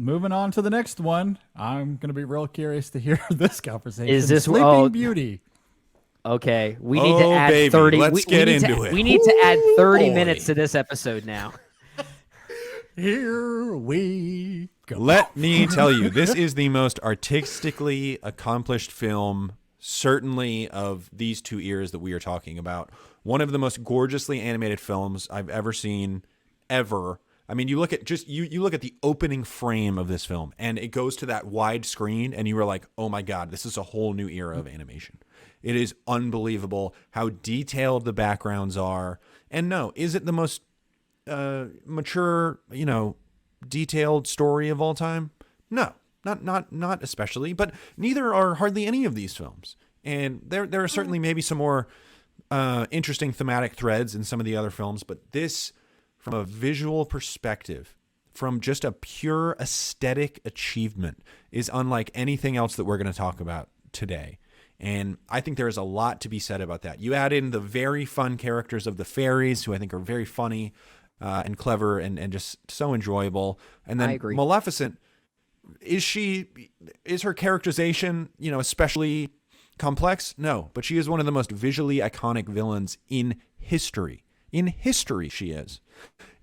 moving on to the next one. I'm going to be real curious to hear this conversation. Is this Sleeping Beauty? Okay, we need to Oh, add baby, 30. let's get into it. We need to add 30 Boy. minutes to this episode now. Here we go. Let me tell you, this is the most artistically accomplished film, certainly of these two eras that we are talking about. One of the most gorgeously animated films I've ever seen, ever. I mean, you look at you look at the opening frame of this film, and it goes to that wide screen, and you were like, "Oh my God, this is a whole new era of animation." It is unbelievable how detailed the backgrounds are. And no, is it the most mature, detailed story of all time? No, not especially. But neither are hardly any of these films. And there are certainly maybe some more interesting thematic threads in some of the other films. But this, from a visual perspective, from just a pure aesthetic achievement, is unlike anything else that we're going to talk about today. And I think there is a lot to be said about that. You add in the very fun characters of the fairies, who I think are very funny and clever and just so enjoyable. And then I agree. Maleficent, is her characterization, especially complex? No, but she is one of the most visually iconic villains in history. In history, she is.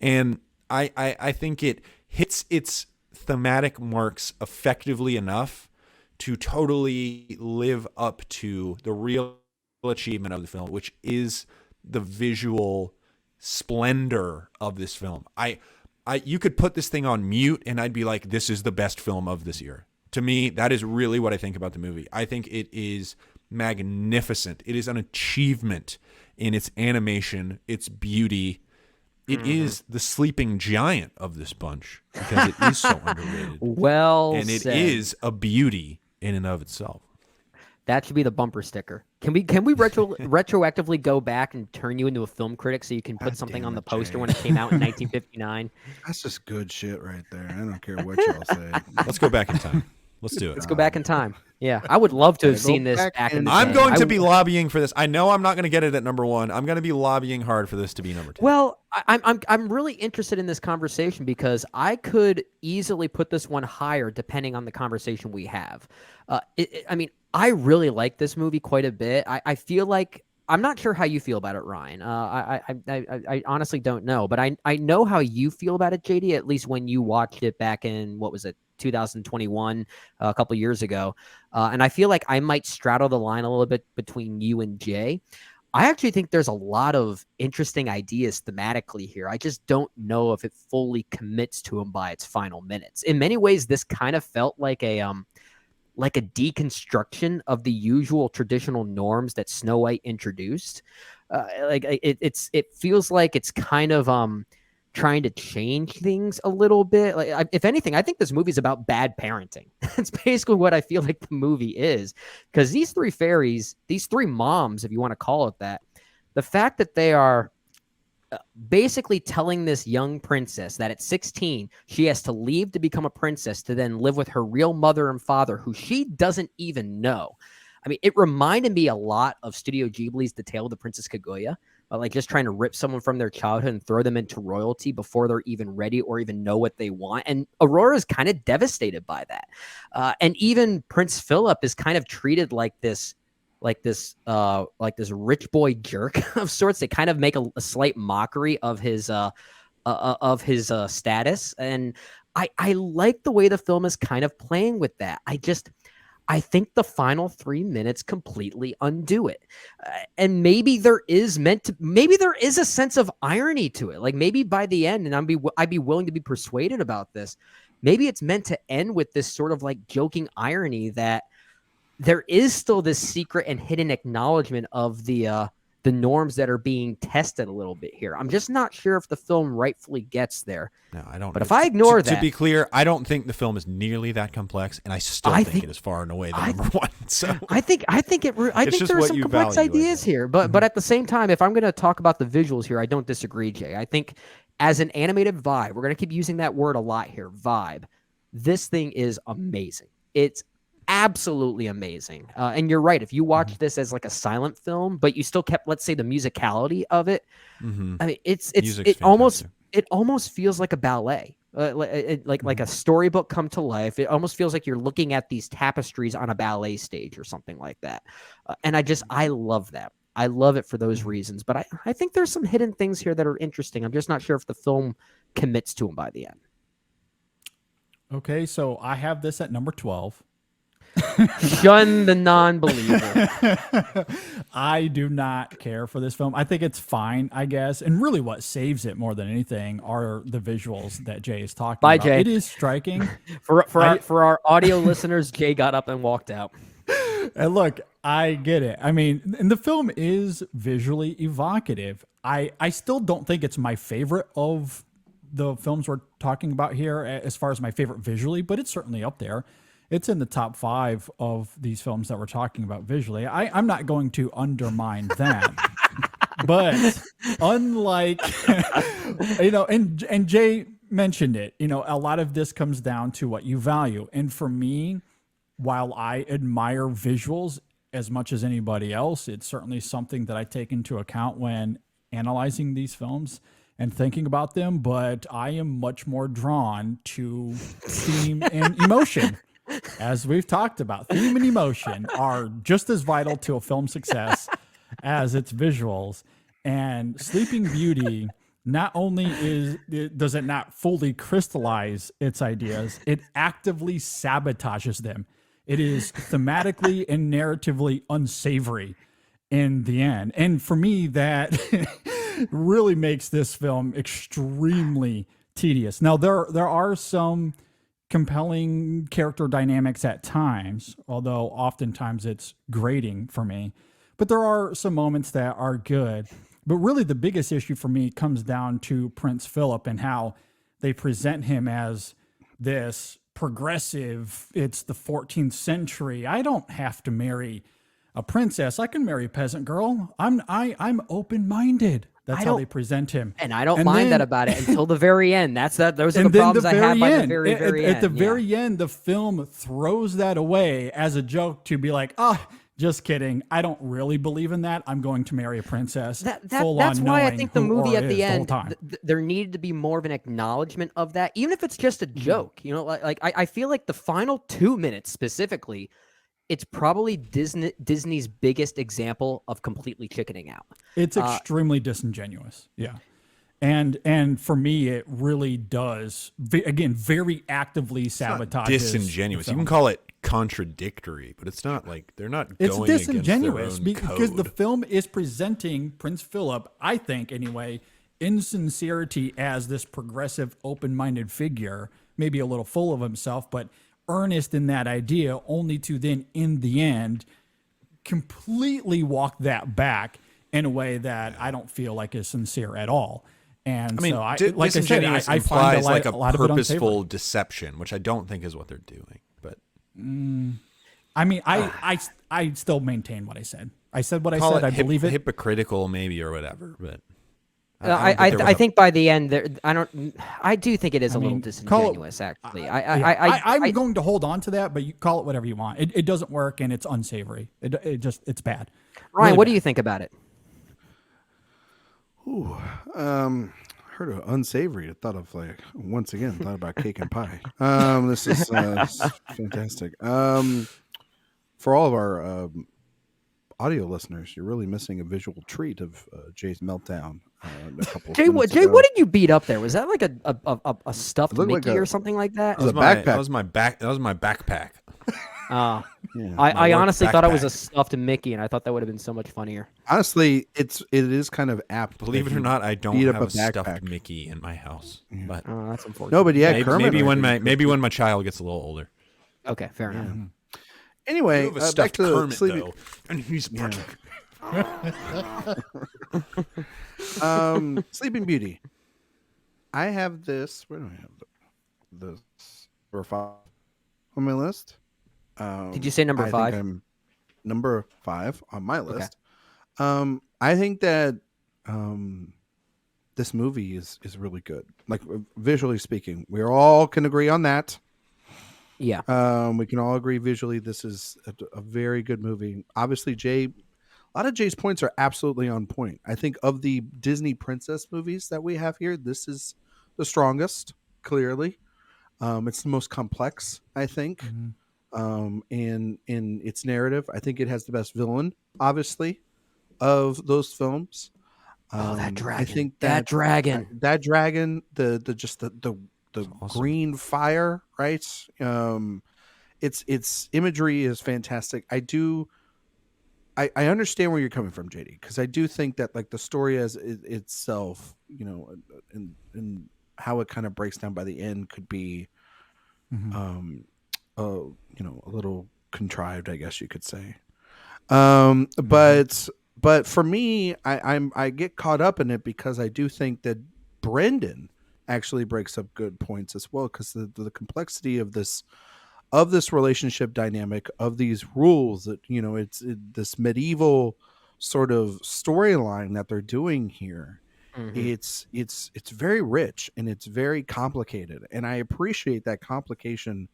And I think it hits its thematic marks effectively enough to totally live up to the real achievement of the film, which is the visual splendor of this film. You could put this thing on mute and I'd be like, this is the best film of this year. To me, that is really what I think about the movie. I think it is magnificent. It is an achievement in its animation, its beauty. It is the sleeping giant of this bunch because it is so underrated. Well and it said. is a beauty in and of itself. That should be the bumper sticker. Can we retroactively go back and turn you into a film critic so you can put God something damn on the it, poster Jay. when it came out in 1959? That's just good shit right there. I don't care what y'all say. Let's go back in time. Let's do it. Let's go back in time. Yeah, I would love to have Go seen this back back in in the time. I'm day. going to be lobbying for this. I know I'm not going to get it at number one. I'm going to be lobbying hard for this to be number two. Well, I'm really interested in this conversation because I could easily put this one higher depending on the conversation we have. I mean, I really like this movie quite a bit. I feel like I'm not sure how you feel about it, Ryan. I honestly don't know, but I know how you feel about it, JD. At least when you watched it back in 2021, a couple years ago, and I feel like I might straddle the line a little bit between you and Jay. I actually think there's a lot of interesting ideas thematically here. I just don't know if it fully commits to them by its final minutes. In many ways, this kind of felt like a deconstruction of the usual traditional norms that Snow White introduced. It feels like it's kind of trying to change things a little bit. If anything, I think this movie is about bad parenting. That's basically what I feel like the movie is. Because these three fairies, these three moms, if you want to call it that, the fact that they are basically telling this young princess that at 16, she has to leave to become a princess to then live with her real mother and father, who she doesn't even know. I mean, it reminded me a lot of Studio Ghibli's The Tale of the Princess Kaguya. Like just trying to rip someone from their childhood and throw them into royalty before they're even ready or even know what they want. And Aurora is kind of devastated by that. And even Prince Philip is kind of treated like this rich boy jerk of sorts. They kind of make a slight mockery of his status. And I like the way the film is kind of playing with that. I think the final 3 minutes completely undo it. And maybe there is a sense of irony to it. Like maybe by the end, and I'd be willing to be persuaded about this, maybe it's meant to end with this sort of like joking irony that there is still this secret and hidden acknowledgement of the norms that are being tested a little bit here. I'm just not sure if the film rightfully gets there. No, I don't. But if I ignore that, to be clear, I don't think the film is nearly that complex, and I still think it is far and away the number one. So I think there are some complex ideas here, but at the same time, if I'm going to talk about the visuals here, I don't disagree, Jay. I think as an animated vibe, we're going to keep using that word a lot here. Vibe. This thing is amazing. It's absolutely amazing. And you're right. If you watch this as like a silent film, but you still kept, let's say, the musicality of it, I mean, it almost feels like a ballet. like a storybook come to life. It almost feels like you're looking at these tapestries on a ballet stage or something like that. And I love that. I love it for those reasons. But I think there's some hidden things here that are interesting. I'm just not sure if the film commits to them by the end. Okay, so I have this at number 12. Shun the non-believer. I do not care for this film. I think it's fine, I guess. And really what saves it more than anything are the visuals that Jay is talking Bye, about. Jay. It is striking. For our audio listeners, Jay got up and walked out. And look, I get it. I mean, and the film is visually evocative. I still don't think it's my favorite of the films we're talking about here as far as my favorite visually, but it's certainly up there. It's in the top 5 of these films that we're talking about visually. I'm not going to undermine that. But unlike, and Jay mentioned it, a lot of this comes down to what you value. And for me, while I admire visuals as much as anybody else, it's certainly something that I take into account when analyzing these films and thinking about them. But I am much more drawn to theme and emotion. As we've talked about, theme and emotion are just as vital to a film's success as its visuals. And Sleeping Beauty, not only does it not fully crystallize its ideas, it actively sabotages them. It is thematically and narratively unsavory in the end. And for me, that really makes this film extremely tedious. Now, there are some compelling character dynamics at times, although oftentimes it's grating for me. But there are some moments that are good. But really the biggest issue for me comes down to Prince Philip and how they present him as this progressive, it's the 14th century. I don't have to marry a princess. I can marry a peasant girl. I'm open-minded. That's how they present him. And I don't mind that about it until the very end. Those are the problems I have by the very end. At the very end, the film throws that away as a joke to be like, just kidding. I don't really believe in that. I'm going to marry a princess. That's why I think the movie at the end, there needed to be more of an acknowledgement of that, even if it's just a joke. I feel like the final 2 minutes specifically, it's probably Disney's biggest example of completely chickening out. It's extremely disingenuous. Yeah. And for me, it really does, again, very actively sabotage. Disingenuous. You can call it contradictory, but it's not like they're not going against their own because code. the film is presenting Prince Philip, I think anyway, in sincerity as this progressive, open-minded figure, maybe a little full of himself, but earnest in that idea, only to then, in the end, completely walk that back in a way that I don't feel like is sincere at all. And I mean, so, like I said, I find like a lot of it purposeful unsavory. deception, which I don't think is what they're doing. But I mean, I still maintain what I said. I said what I call said. it I believe it. hypocritical, maybe, or whatever. But I think by the end, I do think it is a little disingenuous. Actually, I'm going to hold on to that, but you call it whatever you want. It doesn't work, and it's unsavory. It's bad. Ryan, Really what bad. do you think about it? Heard of unsavory. I thought of once again thought about cake and pie. This is fantastic. For all of our audio listeners, you're really missing a visual treat of Jay's meltdown. A couple Jay, what did you beat up there? Was that like a stuffed Mickey like or something like that? was a backpack. That was my backpack. Yeah. I honestly thought it was a backpack. stuffed Mickey, and I thought that would have been so much funnier. Honestly, it is kind of apt. Believe that it or you not, I don't beat have up a a stuffed backpack. Mickey in my house. But Oh, that's unfortunate. No, but yeah, maybe, Kermit. maybe when my child gets a little older. Okay, fair enough. Anyway, You have a back stuffed to Kermit Sleepy. though, and he's Sleeping Beauty. I have this. Where do I have this? Number 5 on my list. Did you say number I 5? think I'm number 5 on my list. I think that this movie is really good. Like visually speaking, we all can agree on that. Yeah. We can all agree visually this is a very good movie. Obviously, a lot of Jay's points are absolutely on point. I think of the Disney princess movies that we have here, this is the strongest. clearly. It's the most complex, I think, in its narrative. I think it has the best villain, obviously, of those films. Oh, that I dragon. think That dragon. that dragon, the just the awesome. green fire, right? Its imagery is fantastic. I understand where you're coming from, JD, because I do think that like the story as itself, and how it kind of breaks down by the end could be, um, a little contrived, I guess you could say. But for me, I get caught up in it because I do think that Brendan actually breaks up good points as well, because the complexity of this relationship dynamic, of these rules, that this medieval sort of storyline that they're doing here. It's very rich and it's very complicated, and I appreciate that complication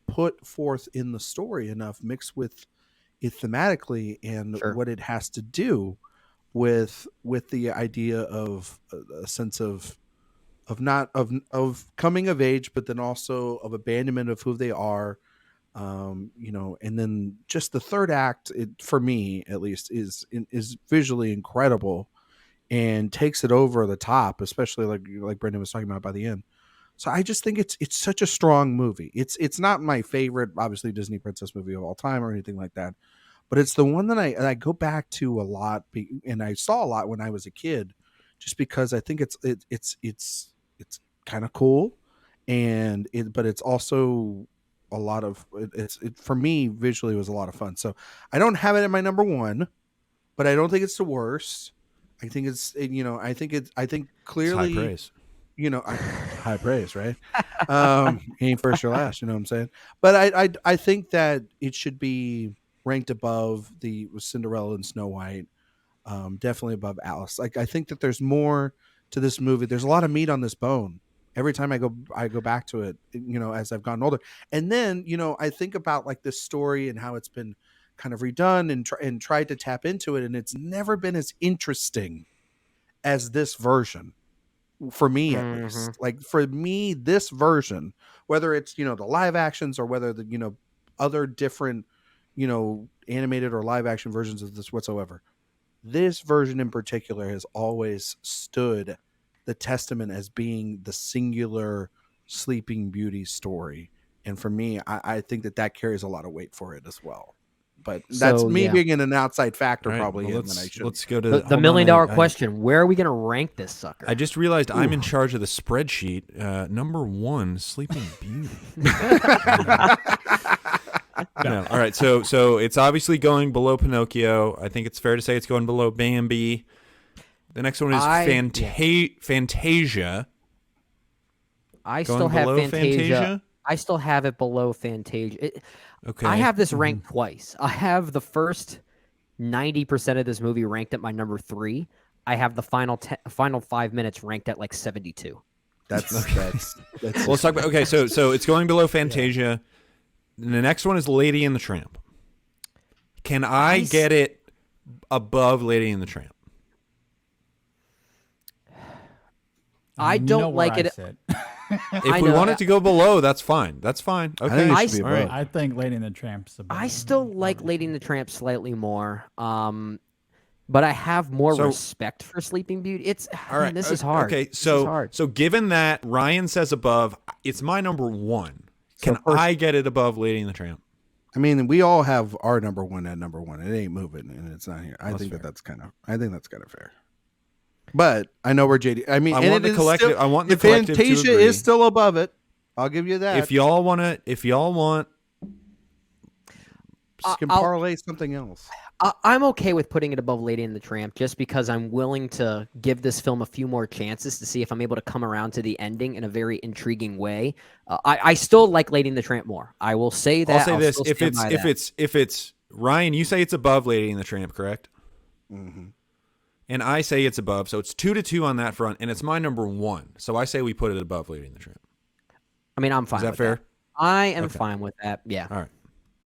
put forth in the story enough, mixed with it thematically and Sure. what it has to do with the idea of a sense of not of coming of age, but then also of abandonment of who they are. And then just the third act, for me at least, is visually incredible and takes it over the top, especially like Brendan was talking about by the end. So I just think it's such a strong movie. It's not my favorite, obviously, Disney princess movie of all time or anything like that, but it's the one that I go back to a lot, and I saw a lot when I was a kid, just because I think it's kind of cool, but it's also a lot of it for me visually was a lot of fun. So I don't have it at my number one, but I don't think it's the worst. I think I think It's clearly, high praise. high praise, right? Ain't first or last, you know what I'm saying? But I think that it should be ranked above the Cinderella and Snow White, definitely above Alice. Like, I think that there's more to this movie. There's a lot of meat on this bone. Every time I go back to it, as I've gotten older, and then I think about like this story and how it's been kind of redone and tried to tap into it, and it's never been as interesting as this version, for me at least. Like, for me, this version, whether it's the live actions or whether the other different animated or live action versions of this whatsoever, this version in particular has always stood the testament as being the singular Sleeping Beauty story. And for me, I think that carries a lot of weight for it as well. But that's So, me yeah. being an outside factor, All right, probably, well, and then I should. let's go to The hold on, $1,000,000 I- question: where are we going to rank this sucker? I just realized I'm in charge of the spreadsheet. Number 1, Sleeping Beauty. No. All right, so it's obviously going below Pinocchio. I think it's fair to say it's going below Bambi. The next one is Fantasia. I Going still have below Fantasia? I still have it below Fantasia. Okay. I have this ranked twice. I have the first 90% of this movie ranked at my number 3. I have the final 5 minutes ranked at like 72. That's Well, let's talk about. Okay, so it's going below Fantasia. And the next one is Lady and the Tramp. Can I get it above Lady and the Tramp? I You know don't where like I it. sit. If we want it to go below, that's fine. That's fine. Okay. think it I should be s- above. I think Lady and the Tramp's above. I still like Lady and the Tramp slightly more. But I have more So- respect for Sleeping Beauty. All right. This is hard. Okay, This is so hard. so given that Ryan says above, it's my number 1. Can first- I get it above Lady and the Tramp? I mean, we all have our number one at number one. It ain't moving, and it's not here. I think fair. that's kind of fair. But I know where JD. I mean, I and want it the is collective. still- I want the if collective to Fantasia agree. is still above it, I'll give you that. If y'all want, can I'll- parlay something else. I'm okay with putting it above Lady and the Tramp just because I'm willing to give this film a few more chances to see if I'm able to come around to the ending in a very intriguing way. I still like Lady and the Tramp more. I will say that. I'll say this: still if stand it's by if that. it's Ryan, you say it's above Lady and the Tramp, correct? Mm-hmm. And I say it's above, so it's 2-2 on that front, and it's my number 1. So I say we put it above Lady and the Tramp. I mean, I'm fine. Is that with fair? I am Okay. fine with that. Yeah. All right.